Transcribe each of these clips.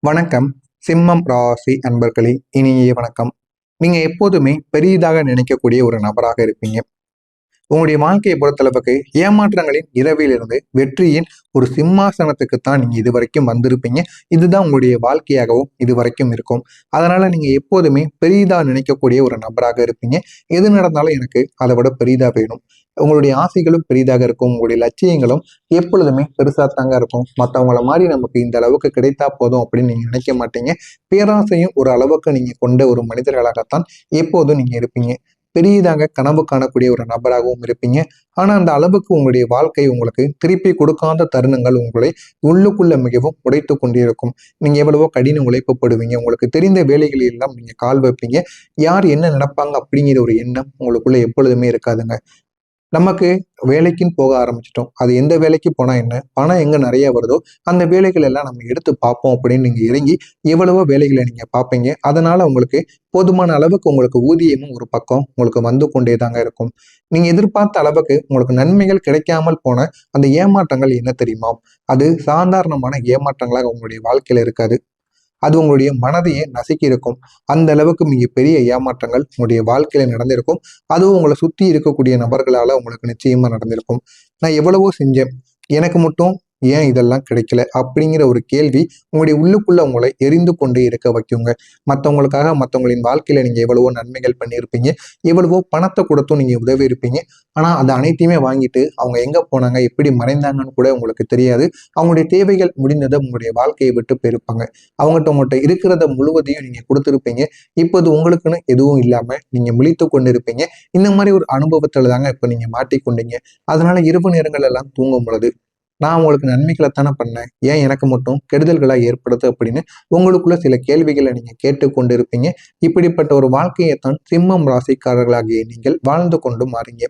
வணக்கம். சிம்மம் ராசி அன்பர்களே, இனிய வணக்கம். நீங்க எப்போதுமே பெரியதாக நினைக்கக்கூடிய ஒரு நபராக இருப்பீங்க. உங்களுடைய வாழ்க்கையை பொறுத்தளவுக்கு ஏமாற்றங்களின் இரவிலிருந்து வெற்றியின் ஒரு சிம்மாசனத்துக்குத்தான் நீங்க இதுவரைக்கும் வந்திருப்பீங்க. இதுதான் உங்களுடைய வாழ்க்கையாகவும் இதுவரைக்கும் இருக்கும். அதனால நீங்க எப்போதுமே பெரிதா நினைக்கக்கூடிய ஒரு நபராக இருப்பீங்க. எது நடந்தாலும் எனக்கு அதை விட பெரிதா வேணும். உங்களுடைய ஆசைகளும் பெரிதாக இருக்கும். உங்களுடைய லட்சியங்களும் எப்பொழுதுமே பெருசாத்தாங்க இருக்கும். மற்றவங்கள மாதிரி நமக்கு இந்த அளவுக்கு கிடைத்தா போதும் அப்படின்னு நீங்க நினைக்க மாட்டீங்க. பேராசையும் ஒரு அளவுக்கு நீங்க கொண்ட ஒரு மனிதர்களாகத்தான் எப்போதும் நீங்க இருப்பீங்க. பெரியதாக கனவு காணக்கூடிய ஒரு நபராகவும் இருப்பீங்க. ஆனா அந்த அளவுக்கு உங்களுடைய வாழ்க்கை உங்களுக்கு திருப்பி கொடுக்காத தருணங்கள் உங்களை உள்ளுக்குள்ள மிகவும் உடைத்து கொண்டே இருக்கும். நீங்க எவ்வளவோ கடின உழைப்புப்படுவீங்க. உங்களுக்கு தெரிந்த வேலைகளில் எல்லாம் நீங்க கால் வைப்பீங்க. யார் என்ன நினைப்பாங்க அப்படிங்கிற ஒரு எண்ணம் உங்களுக்குள்ள எப்பொழுதுமே இருக்காதுங்க. நமக்கு வேலைக்குன்னு போக ஆரம்பிச்சிட்டோம். அது எந்த வேலைக்கு போனா என்ன, பணம் எங்க நிறைய வருதோ அந்த வேலைகள் எல்லாம் நம்ம எடுத்து பார்ப்போம் அப்படின்னு நீங்க இறங்கி எவ்வளவோ வேலைகளை நீங்க பார்ப்பீங்க. அதனால உங்களுக்கு போதுமான அளவுக்கு உங்களுக்கு ஊதியமும் ஒரு பக்கம் உங்களுக்கு வந்து கொண்டே தாங்க இருக்கும். நீங்க எதிர்பார்த்த அளவுக்கு உங்களுக்கு நன்மைகள் கிடைக்காமல் போன அந்த ஏமாற்றங்கள் என்ன தெரியுமா? அது சாதாரணமான ஏமாற்றங்களாக உங்களுடைய வாழ்க்கையில இருக்காது. அது உங்களுடைய மனதையே நசுக்கி இருக்கும். அந்த அளவுக்கு மிகப்பெரிய ஏமாற்றங்கள் உங்களுடைய வாழ்க்கையில நடந்திருக்கும். அதுவும் உங்களை சுத்தி இருக்கக்கூடிய நபர்களால உங்களுக்கு நிச்சயமா நடந்திருக்கும். நான் எவ்வளவோ செஞ்சேன், எனக்கு மட்டும் ஏன் இதெல்லாம் கிடைக்கல அப்படிங்கிற ஒரு கேள்வி உங்களுடைய உள்ளுக்குள்ள உங்களை எரிந்து கொண்டே இருக்க வைக்குங்க. மற்றவங்களுக்காக மற்றவங்களின் வாழ்க்கையில நீங்க எவ்வளவோ நன்மைகள் பண்ணியிருப்பீங்க, எவ்வளவோ பணத்தை கொடுத்தும் நீங்க உதவி இருப்பீங்க. ஆனா அது அனைத்தையுமே வாங்கிட்டு அவங்க எங்க போனாங்க, எப்படி மறைந்தாங்கன்னு கூட உங்களுக்கு தெரியாது. அவங்களுடைய தேவைகள் முடிந்ததை உங்களுடைய வாழ்க்கையை விட்டு போயிருப்பாங்க. உங்கள்கிட்ட இருக்கிறத முழுவதையும் நீங்க கொடுத்துருப்பீங்க. இப்போது உங்களுக்குன்னு எதுவும் இல்லாம நீங்க முழித்து கொண்டு இருப்பீங்க. இந்த மாதிரி ஒரு அனுபவத்துல தாங்க இப்ப நீங்க மாட்டிக்கொண்டீங்க. அதனால இரவு நேரங்கள் எல்லாம் தூங்கும் பொழுது நான் உங்களுக்கு நன்மைகளைத்தானே பண்ணேன், ஏன் எனக்கு மட்டும் கெடுதல்களா ஏற்படுது அப்படின்னு உங்களுக்குள்ள சில கேள்விகளை நீங்க கேட்டு கொண்டு இருப்பீங்க. இப்படிப்பட்ட ஒரு வாழ்க்கையைத்தான் சிம்மம் ராசிக்காரர்களாகிய நீங்கள் வாழ்ந்து கொண்டு மாறீங்க.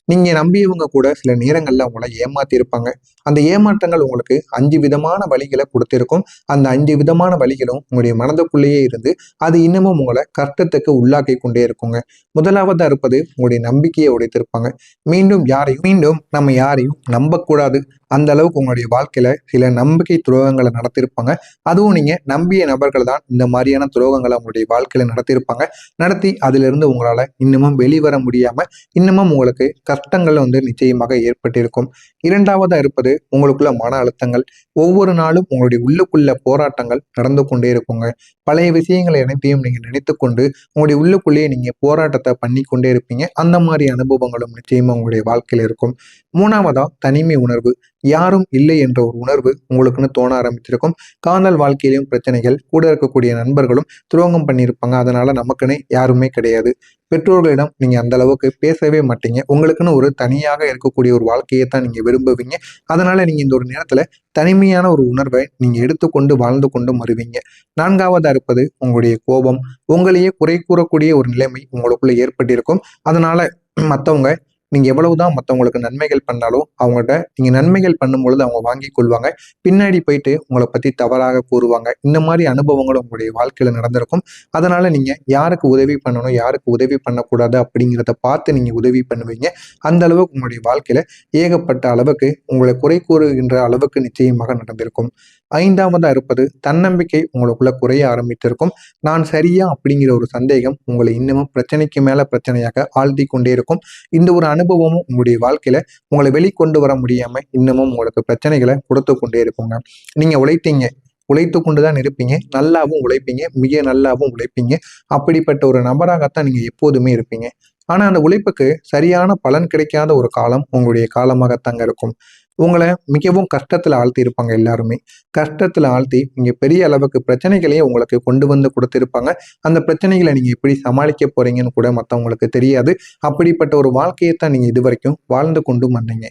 நீங்க நம்பியவங்க கூட சில நேரங்கள்ல உங்களை ஏமாத்தி இருப்பாங்க. அந்த ஏமாற்றங்கள் உங்களுக்கு 5 விதமான வழிகளை கொடுத்திருக்கும். அந்த 5 விதமான வழிகளும் உங்களுடைய மனதுக்குள்ளேயே இருந்து அது இன்னமும் உங்களை கஷ்டத்துக்கு உள்ளாக்கி கொண்டே இருக்குங்க. முதலாவதா இருப்பது உங்களுடைய நம்பிக்கையை உடைத்திருப்பாங்க. மீண்டும் நம்ம யாரையும் நம்பக்கூடாது. அந்த அளவுக்கு உங்களுடைய வாழ்க்கையில சில நம்பிக்கை துரோகங்களை நடத்திருப்பாங்க. அதுவும் நீங்க நம்பிய நபர்கள் தான் இந்த மாதிரியான துரோகங்களை உங்களுடைய வாழ்க்கையில நடத்திருப்பாங்க. நடத்தி அதுல இருந்து உங்களால இன்னமும் வெளிவர முடியாம இன்னமும் உங்களுக்கு கஷ்டங்கள் நிச்சயமாக ஏற்பட்டிருக்கும். இரண்டாவதா இருப்பது உங்களுக்குள்ள மன அழுத்தங்கள். ஒவ்வொரு நாளும் உங்களுடைய உள்ளுக்குள்ள போராட்டங்கள் நடந்து கொண்டே இருக்குங்க. பழைய விஷயங்களை அனைத்தையும் நீங்க நினைத்து கொண்டு உங்களுடைய உள்ளுக்குள்ளேயே நீங்க போராட்டத்தை பண்ணி கொண்டே இருப்பீங்க. அந்த மாதிரி அனுபவங்களும் நிச்சயமா உங்களுடைய வாழ்க்கையில இருக்கும். மூணாவதா தனிமை உணர்வு. யாரும் இல்லை என்ற ஒரு உணர்வு உங்களுக்குன்னு தோண ஆரம்பிச்சிருக்கும். காதல் வாழ்க்கையிலும் பிரச்சனைகள், கூட இருக்கக்கூடிய நண்பர்களும் துரோகம் பண்ணியிருப்பாங்க. அதனால நமக்குன்னு யாருமே கிடையாது. பெற்றோர்களிடம் நீங்க அந்த அளவுக்கு பேசவே மாட்டீங்க. உங்களுக்குன்னு ஒரு தனியாக இருக்கக்கூடிய ஒரு வாழ்க்கையை தான் நீங்க விரும்புவீங்க. அதனால நீங்க இந்த ஒரு நேரத்துல தனிமையான ஒரு உணர்வை நீங்க எடுத்துக்கொண்டு வாழ்ந்து கொண்டு வருவீங்க. நான்காவதா இருப்பது உங்களுடைய கோபம். உங்களையே குறை கூறக்கூடிய ஒரு நிலைமை உங்களுக்குள்ள ஏற்பட்டிருக்கும். அதனால மற்றவங்க நீங்க எவ்வளவுதான் மற்றவங்களுக்கு நன்மைகள் பண்ணாலும் அவங்கள்ட்ட நீங்க நன்மைகள் பண்ணும்பொழுது அவங்க வாங்கி கொள்வாங்க. பின்னாடி போயிட்டு உங்களை பத்தி தவறாக கூறுவாங்க. இந்த மாதிரி அனுபவங்கள் உங்களுடைய வாழ்க்கையில நடந்திருக்கும். அதனால நீங்க யாருக்கு உதவி பண்ணணும், யாருக்கு உதவி பண்ணக்கூடாது அப்படிங்கிறத பார்த்து நீங்க உதவி பண்ணுவீங்க. அந்த அளவுக்கு உங்களுடைய வாழ்க்கையில ஏகப்பட்ட அளவுக்கு உங்களை குறை கூறுகின்ற அளவுக்கு நிச்சயமாக நடந்திருக்கும். ஐந்தாவதா இருப்பது தன்னம்பிக்கை உங்களுக்குள்ள குறைய ஆரம்பித்திருக்கும். நான் சரியா அப்படிங்கிற ஒரு சந்தேகம் உங்களை இன்னமும் பிரச்சனைக்கு மேல பிரச்சனையாக ஆழ்த்தி கொண்டே இருக்கும். இந்த ஒரு அனுபவமும் உங்களுடைய வாழ்க்கையில உங்களை வெளிக்கொண்டு வர முடியாம இன்னமும் உங்களுக்கு பிரச்சனைகளை கொடுத்து கொண்டே இருக்குங்க. நீங்க உழைத்தீங்க, உழைத்து கொண்டுதான் இருப்பீங்க. நல்லாவும் உழைப்பீங்க, மிக நல்லாவும் உழைப்பீங்க. அப்படிப்பட்ட ஒரு நபராகத்தான் நீங்க எப்போதுமே இருப்பீங்க. ஆனா அந்த உழைப்புக்கு சரியான பலன் கிடைக்காத ஒரு காலம் உங்களுடைய காலமாகத்தாங்க இருக்கும். உங்களை மிகவும் கஷ்டத்துல ஆழ்த்தி இருப்பாங்க எல்லாருமே. கஷ்டத்துல ஆழ்த்தி நீங்க பெரிய அளவுக்கு பிரச்சனைகளையே உங்களுக்கு கொண்டு வந்து கொடுத்திருப்பாங்க. அந்த பிரச்சனைகளை நீங்க எப்படி சமாளிக்க போறீங்கன்னு கூட மற்றவங்களுக்கு தெரியாது. அப்படிப்பட்ட ஒரு வாழ்க்கையைத்தான் நீங்க இதுவரைக்கும் வாழ்ந்து கொண்டும் வந்தீங்க.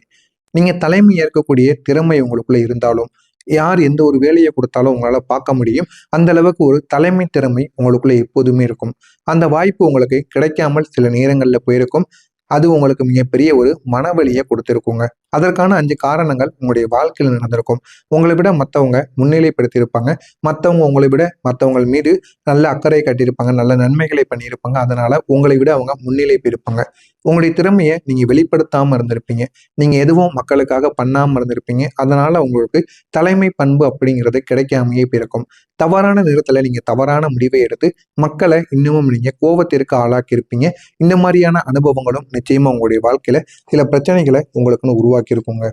நீங்க தலைமை ஏற்கக்கூடிய திறமை உங்களுக்குள்ள இருந்தாலும், யார் எந்த ஒரு வேலையை கொடுத்தாலும் உங்களால பார்க்க முடியும். அந்த அளவுக்கு ஒரு தலைமை திறமை உங்களுக்குள்ள எப்போதுமே இருக்கும். அந்த வாய்ப்பு உங்களுக்கு கிடைக்காமல் சில நேரங்கள்ல போயிருக்கும். அது உங்களுக்கு மிகப்பெரிய ஒரு மனவலியை கொடுத்திருக்குங்க. அதற்கான 5 காரணங்கள் உங்களுடைய வாழ்க்கையில் நடந்திருக்கும். உங்களை விட மற்றவங்க முன்னிலைப்படுத்தியிருப்பாங்க. மற்றவங்க மீது நல்ல அக்கறை காட்டியிருப்பாங்க. நல்ல நன்மைகளை பண்ணியிருப்பாங்க. அதனால உங்களை விட அவங்க முன்னிலை பெற்றிருப்பாங்க. உங்களுடைய திறமையை நீங்க வெளிப்படுத்தாம இருந்திருப்பீங்க. நீங்க எதுவும் மக்களுக்காக பண்ணாம இருந்திருப்பீங்க. அதனால உங்களுக்கு தலைமை பண்பு அப்படிங்கிறது கிடைக்காமயே போயிருக்கும். தவறான நேரத்துல நீங்க தவறான முடிவை எடுத்து மக்களை இன்னமும் நீங்க கோபத்திற்கு ஆளாக்கி இருப்பீங்க. இந்த மாதிரியான அனுபவங்களும் நிச்சயமா உங்களுடைய வாழ்க்கையில சில பிரச்சனைகளை உங்களுக்குன்னு உருவாக்கி இருக்குங்க.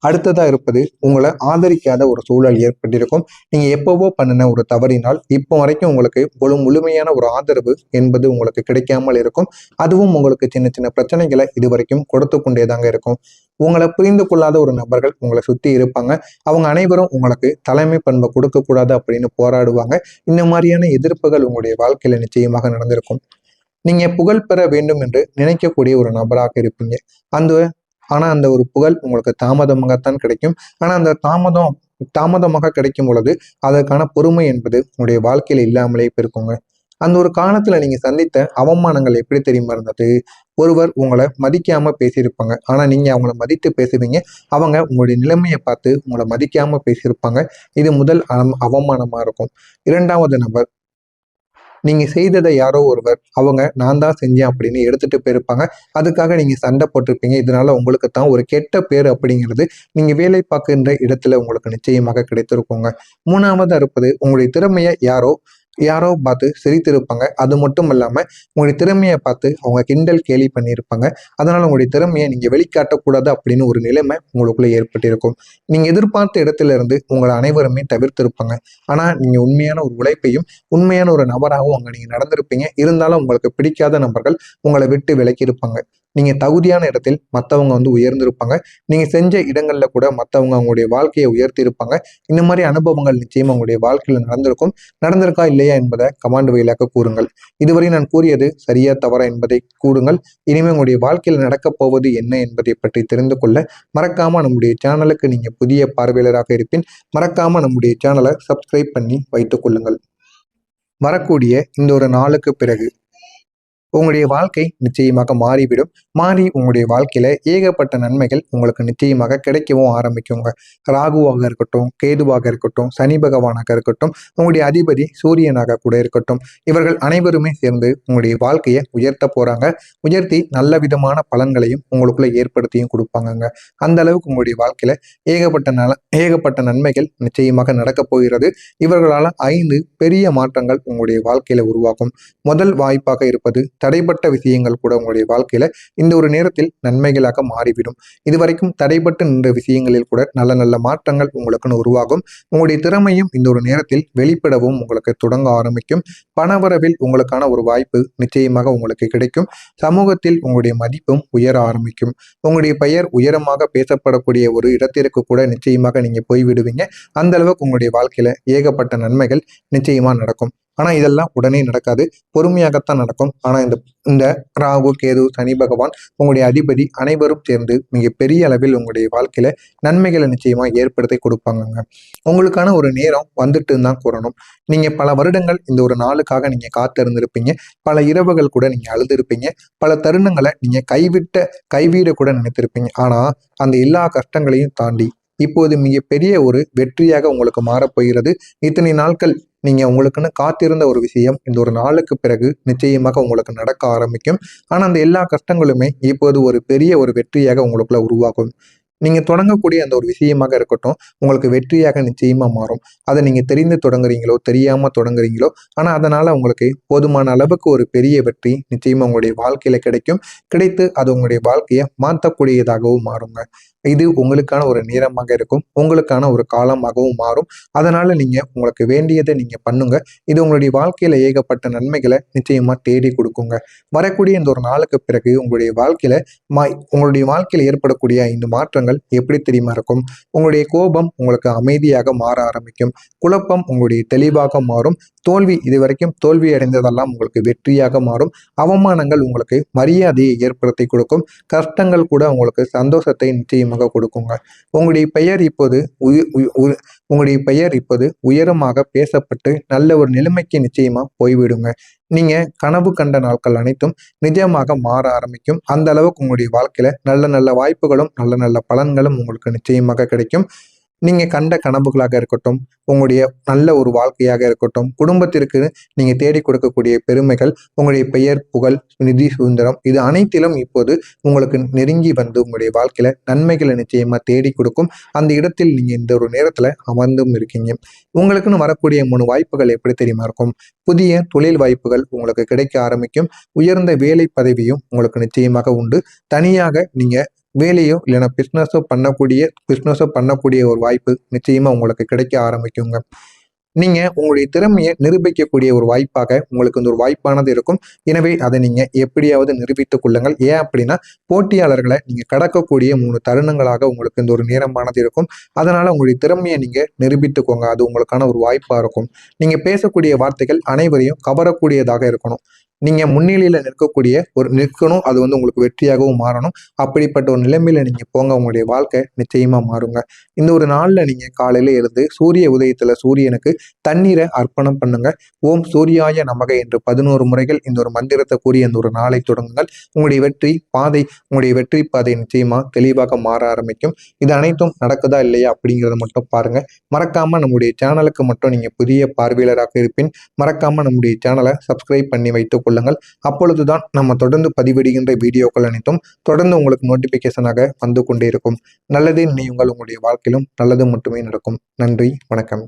அடுத்ததா இருப்பது உங்களை ஆதரிக்காத ஒரு சூழல் ஏற்பட்டிருக்கும். நீங்க எப்பவோ பண்ணின ஒரு தவறினால் இப்போ வரைக்கும் உங்களுக்கு முழுமையான ஒரு ஆதரவு என்பது உங்களுக்கு கிடைக்காமல் இருக்கும். அதுவும் உங்களுக்கு சின்ன சின்ன பிரச்சனைகளை இதுவரைக்கும் கொடுத்து கொண்டேதாங்க இருக்கும். உங்களை புரிந்து கொள்ளாத ஒரு நபர்கள் உங்களை சுத்தி இருப்பாங்க. அவங்க அனைவரும் உங்களுக்கு தலைமை பண்பை கொடுக்க கூடாது அப்படின்னு போராடுவாங்க. இந்த மாதிரியான எதிர்ப்புகள் உங்களுடைய வாழ்க்கையில நிச்சயமாக நடந்திருக்கும். நீங்க புகழ் பெற வேண்டும் என்று நினைக்கக்கூடிய ஒரு நபராக இருப்பீங்க. அந்த அந்த ஒரு புகழ் உங்களுக்கு தாமதமாகத்தான் கிடைக்கும். ஆனா அந்த தாமதமாக கிடைக்கும் பொழுது அதற்கான பொறுமை என்பது உங்களுடைய வாழ்க்கையில இல்லாமலே இருக்குங்க. அந்த ஒரு காலத்துல நீங்க சந்தித்த அவமானங்கள் எப்படி தெரியுமா இருந்தது? ஒருவர் உங்களை மதிக்காம பேசியிருப்பாங்க. ஆனா நீங்க அவங்கள மதித்து பேசுவீங்க. அவங்க உங்களுடைய நிலைமையை பார்த்து உங்களை மதிக்காம பேசியிருப்பாங்க. இது முதல் அவமானமா இருக்கும். இரண்டாவது நபர், நீங்க செய்ததை யாரோ ஒருவர் அவங்க நான் தான் செஞ்சேன் அப்படின்னு எடுத்துட்டு போயிருப்பாங்க. அதுக்காக நீங்க சண்டை போட்டிருப்பீங்க. இதனால உங்களுக்கு தான் ஒரு கெட்ட பேர் அப்படிங்கிறது நீங்க வேலை பார்க்கின்ற இடத்துல உங்களுக்கு நிச்சயமாக கிடைத்திருக்குங்க. மூணாவதா இருப்பது உங்களுடைய திறமையை யாரோ யாரோ பார்த்து சிரித்திருப்பாங்க. அது மட்டும் இல்லாம உங்களுடைய திறமையை பார்த்து அவங்க கிண்டல் கேலி பண்ணியிருப்பாங்க. அதனால உங்களுடைய திறமையை நீங்க வெளிக்காட்டக்கூடாது அப்படின்னு ஒரு நிலைமை உங்களுக்குள்ள ஏற்பட்டிருக்கும். நீங்க எதிர்பார்த்த இடத்துல இருந்து உங்களை அனைவருமே தவிர்த்திருப்பாங்க. ஆனா நீங்க உண்மையான ஒரு உழைப்பையும் உண்மையான ஒரு நபராகவும் அங்க நீங்க நடந்திருப்பீங்க. இருந்தாலும் உங்களுக்கு பிடிக்காத நபர்கள் உங்களை விட்டு விலக்கி இருப்பாங்க. நீங்க தகுதியான இடத்தில் மற்றவங்க உயர்ந்திருப்பாங்க. நீங்க செஞ்ச இடங்கள்ல கூட மற்றவங்க அவங்களுடைய வாழ்க்கையை உயர்த்தி இருப்பாங்க. இந்த மாதிரி அனுபவங்கள் நிச்சயமா உங்களுடைய வாழ்க்கையில நடந்திருக்கும். நடந்திருக்கா இல்லையா என்பதை கமாண்ட் வழியாக கூறுங்கள். இதுவரை நான் கூறியது சரியா தவறா என்பதை கூறுங்கள். இனிமே உங்களுடைய வாழ்க்கையில் நடக்கப் போவது என்ன என்பதை பற்றி தெரிந்து கொள்ள மறக்காம நம்முடைய சேனலுக்கு நீங்க புதிய பார்வையாளராக இருப்பின் மறக்காம நம்முடைய சேனலை சப்ஸ்கிரைப் பண்ணி வைத்துக் கொள்ளுங்கள். வரக்கூடிய இந்த ஒரு நாளுக்கு பிறகு உங்களுடைய வாழ்க்கை நிச்சயமாக மாறிவிடும். மாறி உங்களுடைய வாழ்க்கையில ஏகப்பட்ட நன்மைகள் உங்களுக்கு நிச்சயமாக கிடைக்கவும் ஆரம்பிக்குங்க. ராகுவாக இருக்கட்டும், கேதுவாக இருக்கட்டும், சனி பகவானாக இருக்கட்டும், உங்களுடைய அதிபதி சூரியனாக கூட இருக்கட்டும், இவர்கள் அனைவருமே சேர்ந்து உங்களுடைய வாழ்க்கையை உயர்த்த போறாங்க. உயர்த்தி நல்ல விதமான பலன்களையும் உங்களுக்குள்ள ஏற்படுத்தியும் கொடுப்பாங்கங்க. அந்த அளவுக்கு உங்களுடைய வாழ்க்கையில ஏகப்பட்ட நன்மைகள் நிச்சயமாக நடக்கப் போகிறது. இவர்களால் 5 பெரிய மாற்றங்கள் உங்களுடைய வாழ்க்கையில உருவாகும். முதல் வாய்ப்பாக இருப்பது தடைப்பட்ட விஷயங்கள் கூட உங்களுடைய வாழ்க்கையில இந்த ஒரு நேரத்தில் நன்மைகளாக மாறிவிடும். இதுவரைக்கும் தடைப்பட்டு நின்ற விஷயங்களில் கூட நல்ல நல்ல மாற்றங்கள் உங்களுக்குன்னு உருவாகும். உங்களுடைய திறமையும் இந்த ஒரு நேரத்தில் வெளிப்படவும் உங்களுக்கு தொடங்க ஆரம்பிக்கும். பணவரவில் உங்களுக்கான ஒரு வாய்ப்பு நிச்சயமாக உங்களுக்கு கிடைக்கும். சமூகத்தில் உங்களுடைய மதிப்பும் உயர ஆரம்பிக்கும். உங்களுடைய பெயர் உயரமாக பேசப்படக்கூடிய ஒரு இடத்திற்கு கூட நிச்சயமாக நீங்க போய்விடுவீங்க. அந்த அளவுக்கு உங்களுடைய வாழ்க்கையில ஏகப்பட்ட நன்மைகள் நிச்சயமா நடக்கும். ஆனா இதெல்லாம் உடனே நடக்காது. பொறுமையாகத்தான் நடக்கும். ஆனா இந்த இந்த ராகு, கேது, சனி பகவான் உங்களுடைய அதிபதி அனைவரும் சேர்ந்து மிக பெரிய அளவில் உங்களுடைய வாழ்க்கையில நன்மைகளை நிச்சயமா ஏற்படுத்தி கொடுப்பாங்கங்க. உங்களுக்கான ஒரு நேரம் வந்துட்டுன்னு தான் கூறணும். நீங்க பல வருடங்கள் இந்த ஒரு நாளுக்காக நீங்க காத்திருந்திருப்பீங்க. பல இரவுகள் கூட நீங்க அழுதுருப்பீங்க. பல தருணங்களை நீங்க கைவிட கூட நினைத்திருப்பீங்க. ஆனா அந்த எல்லா கஷ்டங்களையும் தாண்டி இப்போது மிகப்பெரிய ஒரு வெற்றியாக உங்களுக்கு மாறப்போகிறது. இத்தனை நாட்கள் நீங்க உங்களுக்குன்னு காத்திருந்த ஒரு விஷயம் இந்த ஒரு நாளுக்கு பிறகு நிச்சயமாக உங்களுக்கு நடக்க ஆரம்பிக்கும். ஆனா அந்த எல்லா கஷ்டங்களுமே இப்போது ஒரு பெரிய ஒரு வெற்றியாக உங்களுக்குள்ள உருவாகும். நீங்க தொடங்கக்கூடிய அந்த ஒரு விஷயமாக இருக்கட்டும், உங்களுக்கு வெற்றியாக நிச்சயமா மாறும். அதை நீங்க தெரிந்து தொடங்குறீங்களோ, தெரியாம தொடங்குறீங்களோ, ஆனா அதனால உங்களுக்கு போதுமான அளவுக்கு ஒரு பெரிய வெற்றி நிச்சயமா உங்களுடைய வாழ்க்கையில கிடைக்கும். கிடைத்து அது உங்களுடைய வாழ்க்கையை மாற்றக்கூடியதாகவும் மாறுங்க. இது உங்களுக்கான ஒரு நேரமாக இருக்கும். உங்களுக்கான ஒரு காலமாகவும் மாறும். அதனால நீங்க உங்களுக்கு வேண்டியதை நீங்க பண்ணுங்க. இது உங்களுடைய வாழ்க்கையில ஏகப்பட்ட நன்மைகளை நிச்சயமா தேடி கொடுக்குங்க. வரக்கூடிய இந்த ஒரு நாளுக்கு பிறகு உங்களுடைய வாழ்க்கையில ஏற்படக்கூடிய இந்த மாற்றங்கள் எப்படி தெரியுமா இருக்கும்? உங்களுடைய கோபம் உங்களுக்கு அமைதியாக மாற ஆரம்பிக்கும். குழப்பம் உங்களுடைய தெளிவாக மாறும். தோல்வி இதுவரைக்கும் தோல்வி அடைந்ததெல்லாம் உங்களுக்கு வெற்றியாக மாறும். அவமானங்கள் உங்களுக்கு மரியாதையை ஏற்படுத்தி கொடுக்கும். கஷ்டங்கள் கூட உங்களுக்கு சந்தோஷத்தை நிச்சயமாக கொடுக்குங்க. உங்களுடைய பெயர் இப்போது உங்களுடைய பெயர் இப்போது உயரமாக பேசப்பட்டு நல்ல ஒரு நிலைமைக்கு நிச்சயமா போய்விடுங்க. நீங்க கனவு கண்ட நாட்கள் அனைத்தும் நிஜமாக மாற ஆரம்பிக்கும். அந்த அளவுக்கு உங்களுடைய வாழ்க்கையில நல்ல நல்ல வாய்ப்புகளும் நல்ல நல்ல பலன்களும் உங்களுக்கு நிச்சயமாக கிடைக்கும். நீங்க கண்ட கனவுகளாக இருக்கட்டும், உங்களுடைய நல்ல ஒரு வாழ்க்கையாக இருக்கட்டும், குடும்பத்திற்கு நீங்க தேடி கொடுக்கக்கூடிய பெருமைகள், உங்களுடைய பெயர், புகழ், நிதி சுதந்திரம் இது அனைத்திலும் இப்போது உங்களுக்கு நெருங்கி வந்து உங்களுடைய வாழ்க்கையில நன்மைகளை நிச்சயமா தேடி கொடுக்கும். அந்த இடத்தில் நீங்க இந்த ஒரு நேரத்துல அமர்ந்தும் இருக்கீங்க. உங்களுக்குன்னு வரக்கூடிய 3 வாய்ப்புகள் எப்படி தெரியுமா இருக்கும்? புதிய தொழில் வாய்ப்புகள் உங்களுக்கு கிடைக்க ஆரம்பிக்கும். உயர்ந்த வேலை பதவியும் உங்களுக்கு நிச்சயமாக உண்டு. தனியாக நீங்க வேலையோ இல்லைன்னா பிஸ்னஸோ பண்ணக்கூடிய ஒரு வாய்ப்பு நிச்சயமா உங்களுக்கு கிடைக்க ஆரம்பிக்குங்க. நீங்க உங்களுடைய திறமையை நிரூபிக்கக்கூடிய ஒரு வாய்ப்பாக உங்களுக்கு இந்த ஒரு வாய்ப்பானது இருக்கும். எனவே அதை நீங்க எப்படியாவது நிரூபித்துக் கொள்ளுங்கள். ஏன் அப்படின்னா போட்டியாளர்களை நீங்க கடக்கக்கூடிய 3 தருணங்களாக உங்களுக்கு இந்த ஒரு நேரமானது இருக்கும். அதனால உங்களுடைய திறமையை நீங்க நிரூபித்துக்கோங்க. அது உங்களுக்கான ஒரு வாய்ப்பா இருக்கும். நீங்க பேசக்கூடிய வார்த்தைகள் அனைவரையும் கவரக்கூடியதாக இருக்கணும். நீங்க முன்னிலையில நிற்கணும். அது உங்களுக்கு வெற்றியாகவும் மாறணும். அப்படிப்பட்ட ஒரு நிலைமையில நீங்க போங்க. உங்களுடைய வாழ்க்கை நிச்சயமா மாறுங்க. இந்த ஒரு நாள்ல நீங்க காலையில எழுந்து சூரிய உதயத்துல சூரியனுக்கு தண்ணீரை அர்ப்பணம் பண்ணுங்க. ஓம் சூர்யாய நமக என்று 11 முறைகள் இந்த ஒரு மந்திரத்தை கூறி அந்த ஒரு நாளை தொடங்குங்கள். உங்களுடைய வெற்றி பாதை நிச்சயமா தெளிவாக மாற ஆரம்பிக்கும். இது அனைத்தும் நடக்குதா இல்லையா அப்படிங்கிறத மட்டும் பாருங்க. மறக்காம நம்முடைய சேனலுக்கு மட்டும் நீங்க புதிய பார்வையாளராக இருப்பின் மறக்காம நம்முடைய சேனலை சப்ஸ்கிரைப் பண்ணி வைத்துக் கொள்ளுங்கள். அப்பொழுதுதான் நம்ம தொடர்ந்து பதிவிடுகின்ற வீடியோக்கள் அனைத்தும் தொடர்ந்து உங்களுக்கு நோட்டிபிகேஷனாக வந்து கொண்டே இருக்கும். நல்லதே நினையுங்கள். உங்களுடைய வாழ்க்கையிலும் நல்லது மட்டுமே நடக்கும். நன்றி, வணக்கம்.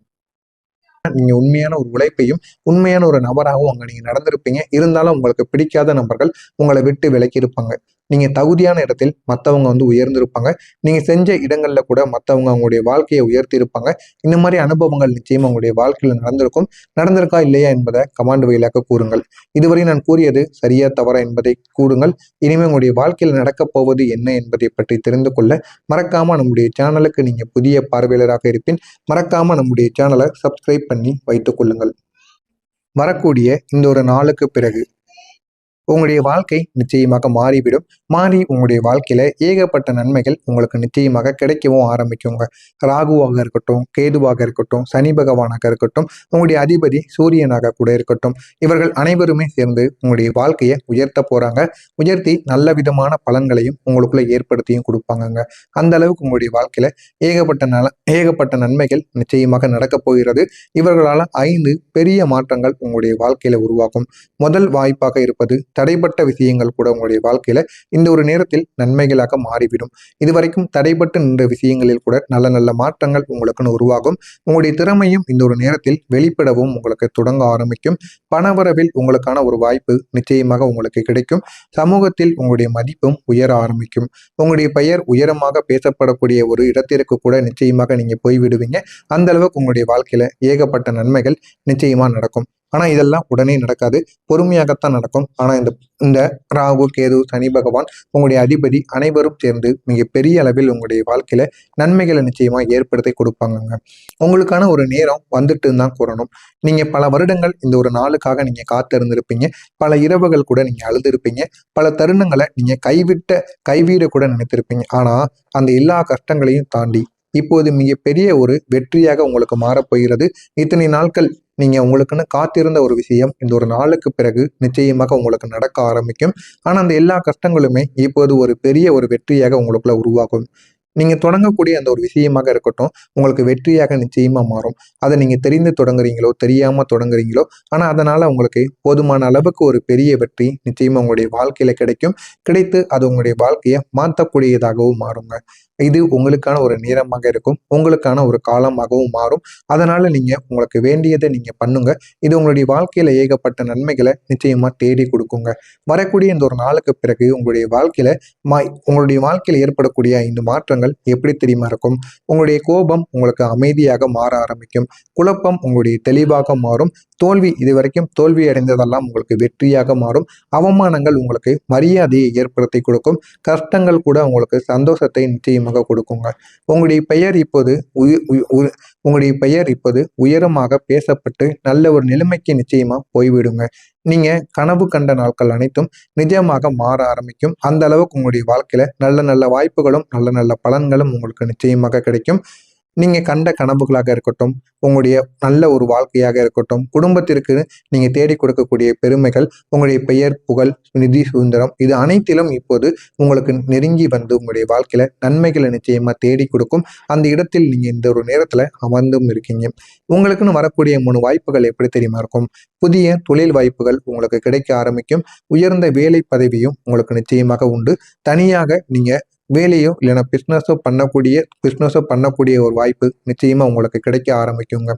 நீங்க உண்மையான ஒரு உழைப்பையும் உண்மையான ஒரு நபராகவும் அங்க நீங்க நடந்திருப்பீங்க. இருந்தாலும் உங்களுக்கு பிடிக்காத நபர்கள் உங்களை விட்டு விலக்கி இருப்பாங்க. நீங்க தகுதியான இடத்தில் மற்றவங்க உயர்ந்திருப்பாங்க. நீங்க செஞ்ச இடங்கள்ல கூட மற்றவங்க அவங்களுடைய வாழ்க்கையை உயர்த்தி இருப்பாங்க. இந்த மாதிரி அனுபவங்கள் நிச்சயமா உங்களுடைய வாழ்க்கையில நடந்திருக்கா இல்லையா என்பதை கமாண்ட் வழியாக கூறுங்கள். இதுவரை நான் கூறியது சரியா தவறா என்பதை கூறுங்கள். இனிமேல் உங்களுடைய வாழ்க்கையில் நடக்கப் போவது என்ன என்பதை பற்றி தெரிந்து கொள்ள மறக்காம நம்முடைய சேனலுக்கு நீங்க புதிய பார்வையாளராக இருப்பின் மறக்காம நம்முடைய சேனலை சப்ஸ்கிரைப் பண்ணி வைத்துக் கொள்ளுங்கள். வரக்கூடிய இந்த ஒரு நாளுக்கு பிறகு உங்களுடைய வாழ்க்கை நிச்சயமாக மாறிவிடும். மாறி உங்களுடைய வாழ்க்கையில ஏகப்பட்ட நன்மைகள் உங்களுக்கு நிச்சயமாக கிடைக்கவும் ஆரம்பிக்குங்க. ராகுவாக இருக்கட்டும், கேதுவாக இருக்கட்டும், சனி பகவானாக இருக்கட்டும், உங்களுடைய அதிபதி சூரியனாக கூட இருக்கட்டும், இவர்கள் அனைவருமே சேர்ந்து உங்களுடைய வாழ்க்கையை உயர்த்த போறாங்க. உயர்த்தி நல்ல விதமான பலன்களையும் உங்களுக்குள்ள ஏற்படுத்தியும் கொடுப்பாங்கங்க. அந்த அளவுக்கு உங்களுடைய வாழ்க்கையில ஏகப்பட்ட நன்மைகள் நிச்சயமாக நடக்கப் போகிறது. இவர்களால் 5 பெரிய மாற்றங்கள் உங்களுடைய வாழ்க்கையில உருவாகும். முதல் வாய்ப்பாக இருப்பது தடைப்பட்ட விஷயங்கள் கூட உங்களுடைய வாழ்க்கையில இந்த ஒரு நேரத்தில் நன்மைகளாக மாறிவிடும். இதுவரைக்கும் தடைப்பட்டு நின்ற விஷயங்களில் கூட நல்ல நல்ல மாற்றங்கள் உங்களுக்குன்னு உருவாகும். உங்களுடைய திறமையும் இந்த ஒரு நேரத்தில் வெளிப்படவும் உங்களுக்கு தொடங்க ஆரம்பிக்கும். பணவரவில் உங்களுக்கான ஒரு வாய்ப்பு நிச்சயமாக உங்களுக்கு கிடைக்கும். சமூகத்தில் உங்களுடைய மதிப்பும் உயர ஆரம்பிக்கும். உங்களுடைய பெயர் உயரமாக பேசப்படக்கூடிய ஒரு இடத்திற்கு கூட நிச்சயமாக நீங்க போய்விடுவீங்க. அந்த அளவுக்கு உங்களுடைய வாழ்க்கையில ஏகப்பட்ட நன்மைகள் நிச்சயமா நடக்கும். ஆனா இதெல்லாம் உடனே நடக்காது, பொறுமையாகத்தான் நடக்கும். ஆனா இந்த ராகு, கேது, சனி பகவான் உங்களுடைய அதிபதி அனைவரும் சேர்ந்து மிக பெரிய அளவில் உங்களுடைய வாழ்க்கையில நன்மைகளை நிச்சயமா ஏற்படுத்தி கொடுப்பாங்க. உங்களுக்கான ஒரு நேரம் வந்துட்டுன்னு தான் கூறணும். நீங்க பல வருடங்கள் இந்த ஒரு நாளுக்காக நீங்க காத்து இருந்திருப்பீங்க. பல இரவுகள் கூட நீங்க அழுதுருப்பீங்க. பல தருணங்களை நீங்க கைவிட கூட நினைத்திருப்பீங்க. ஆனா அந்த எல்லா கஷ்டங்களையும் தாண்டி இப்போது மிகப்பெரிய ஒரு வெற்றியாக உங்களுக்கு மாறப்போகிறது. இத்தனை நாட்கள் நீங்க உங்களுக்குன்னு காத்திருந்த ஒரு விஷயம் இந்த ஒரு நாளுக்கு பிறகு நிச்சயமாக உங்களுக்கு நடக்க ஆரம்பிக்கும். ஆனா அந்த எல்லா கஷ்டங்களுமே இப்போது ஒரு பெரிய ஒரு வெற்றியாக உங்களுக்குள்ள உருவாகும். நீங்க தொடங்கக்கூடிய அந்த ஒரு விஷயமாக இருக்கட்டும் உங்களுக்கு வெற்றியாக நிச்சயமா மாறும். அதை நீங்க தெரிந்து தொடங்குறீங்களோ தெரியாம தொடங்குறீங்களோ, ஆனா அதனால உங்களுக்கு போதுமான அளவுக்கு ஒரு பெரிய வெற்றி நிச்சயமா உங்களுடைய வாழ்க்கையில கிடைத்து அது உங்களுடைய வாழ்க்கையை மாற்றக்கூடியதாகவும் மாறுங்க. இது உங்களுக்கான ஒரு நேரமாக இருக்கும். உங்களுக்கான ஒரு காலமாகவும் மாறும். அதனால நீங்க உங்களுக்கு வேண்டியதை நீங்க பண்ணுங்க. இது உங்களுடைய வாழ்க்கையில ஏகப்பட்ட நன்மைகளை நிச்சயமா தேடி கொடுக்குங்க. வரக்கூடிய இந்த ஒரு நாளுக்கு பிறகு உங்களுடைய வாழ்க்கையில ஏற்படக்கூடிய 5 மாற்றங்கள் எப்படி தெரியுமா இருக்கும்? உங்களுடைய கோபம் உங்களுக்கு அமைதியாக மாற ஆரம்பிக்கும். குழப்பம் உங்களுடைய தெளிவாக மாறும். இதுவரைக்கும் தோல்வி அடைந்ததெல்லாம் உங்களுக்கு வெற்றியாக மாறும். அவமானங்கள் உங்களுக்கு மரியாதையை ஏற்படுத்தி கொடுக்கும். கஷ்டங்கள் கூட உங்களுக்கு சந்தோஷத்தை நிச்சயமாக நிச்சயமாக கொடுக்குங்க. உங்களுடைய பெயர் இப்போது உங்களுடைய பெயர் இப்போது உயரமாக பேசப்பட்டு நல்ல ஒரு நிலைமைக்கு நிச்சயமா போய்விடுங்க. நீங்க கனவு கண்ட நாட்கள் அனைத்தும் நிஜமாக மாற ஆரம்பிக்கும். அந்த அளவுக்கு உங்களுடைய வாழ்க்கையில நல்ல நல்ல வாய்ப்புகளும் நல்ல நல்ல பலன்களும் உங்களுக்கு நிச்சயமாக கிடைக்கும். நீங்க கண்ட கனவுகளாக இருக்கட்டும், உங்களுடைய நல்ல ஒரு வாழ்க்கையாக இருக்கட்டும், குடும்பத்திற்கு நீங்க தேடிக் கொடுக்கக்கூடிய பெருமைகள், உங்களுடைய பெயர், புகழ், நிதி சுதந்திரம் இது அனைத்திலும் இப்போது உங்களுக்கு நெருங்கி வந்து உங்களுடைய வாழ்க்கையில நன்மைகளை நிச்சயமா தேடி கொடுக்கும். அந்த இடத்தில் நீங்க இந்த ஒரு நேரத்துல அமர்ந்தும் இருக்கீங்க. உங்களுக்குன்னு வரக்கூடிய 3 வாய்ப்புகள் எப்படி தெரியுமா இருக்கும்? புதிய தொழில் வாய்ப்புகள் உங்களுக்கு கிடைக்க ஆரம்பிக்கும். உயர்ந்த வேலை பதவியும் உங்களுக்கு நிச்சயமாக உண்டு. தனியாக நீங்க வேலையோ இல்லைன்னா பிஸ்னஸோ பண்ணக்கூடிய ஒரு வாய்ப்பு நிச்சயமா உங்களுக்கு கிடைக்க ஆரம்பிக்குங்க.